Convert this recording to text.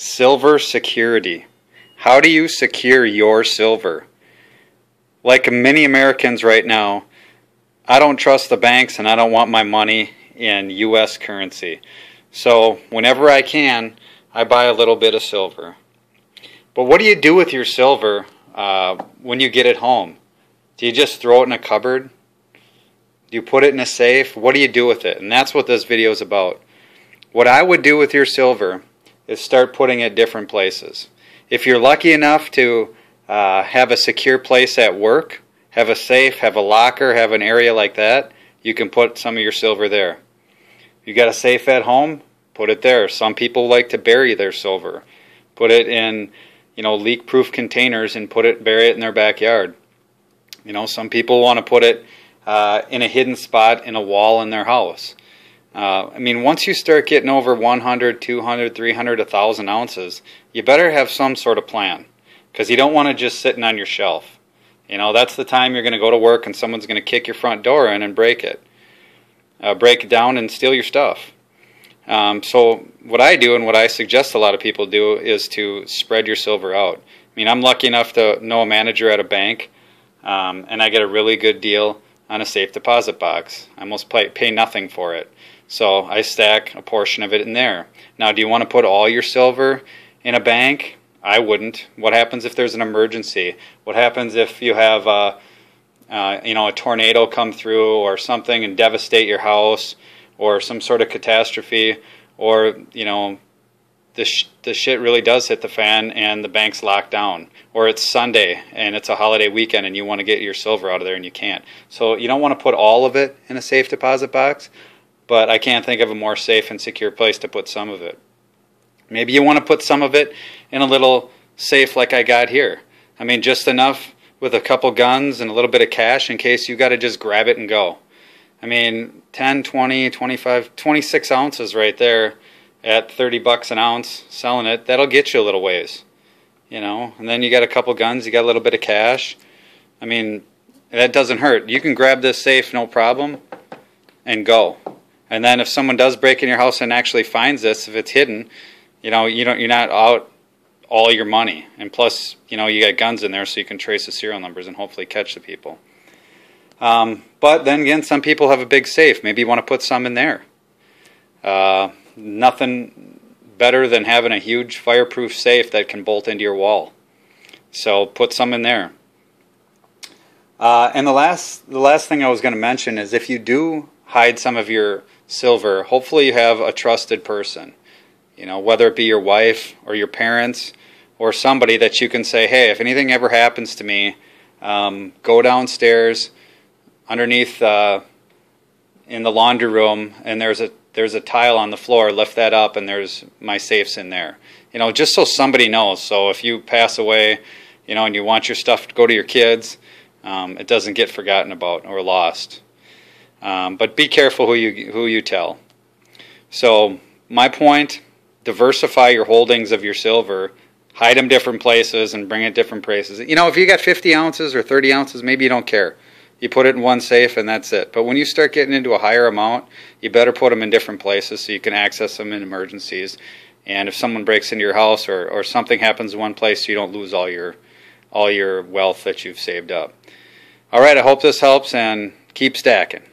Silver security. How do you secure your silver? Like many Americans right now, I don't trust the banks and I don't want my money in U.S. currency. So whenever I can, I buy a little bit of silver. But what do you do with your silver when you get it home? Do you just throw it in a cupboard? Do you put it in a safe? What do you do with it? And that's what this video is about. What I would do with your silver is start putting it different places. If you're lucky enough to have a secure place at work, have a safe, have a locker, have an area like that, you can put some of your silver there. You got a safe at home, put it there. Some people like to bury their silver. Put it in, leak-proof containers and bury it in their backyard. Some people want to put it in a hidden spot in a wall in their house. Once you start getting over 100, 200, 300, 1,000 ounces, you better have some sort of plan, because you don't want it just sitting on your shelf. That's the time you're going to go to work and someone's going to kick your front door in and break it down and steal your stuff. So what I do and what I suggest a lot of people do is to spread your silver out. I'm lucky enough to know a manager at a bank, and I get a really good deal on a safe deposit box. I almost pay nothing for it. So I stack a portion of it in there. Now, do you want to put all your silver in a bank? I wouldn't. What happens if there's an emergency? What happens if you have a tornado come through or something and devastate your house, or some sort of catastrophe, or the shit really does hit the fan and the bank's locked down, or it's Sunday and it's a holiday weekend and you want to get your silver out of there and you can't. So you don't want to put all of it in a safe deposit box, but I can't think of a more safe and secure place to put some of it. Maybe you want to put some of it in a little safe like I got here. Just enough with a couple guns and a little bit of cash in case you got to just grab it and go. 10, 20, 25, 26 ounces right there at $30 an ounce, selling it, that'll get you a little ways. And then you got a couple guns, you got a little bit of cash. That doesn't hurt. You can grab this safe, no problem, and go. And then if someone does break in your house and actually finds this, if it's hidden, you're not out all your money. And plus, you got guns in there so you can trace the serial numbers and hopefully catch the people. But then again, some people have a big safe. Maybe you want to put some in there. Nothing better than having a huge fireproof safe that can bolt into your wall. So put some in there. And the last thing I was going to mention is, if you do hide some of your silver, hopefully you have a trusted person. Whether it be your wife or your parents or somebody that you can say, hey, if anything ever happens to me, go downstairs underneath in the laundry room, and there's a tile on the floor, lift that up and there's my safes in there. Just so somebody knows. So if you pass away, and you want your stuff to go to your kids, it doesn't get forgotten about or lost. But be careful who you tell. So my point, diversify your holdings of your silver, hide them different places and bring it different places. If you got 50 ounces or 30 ounces, maybe you don't care. You put it in one safe and that's it. But when you start getting into a higher amount, you better put them in different places so you can access them in emergencies. And if someone breaks into your house or something happens in one place, you don't lose all your wealth that you've saved up. All right, I hope this helps, and keep stacking.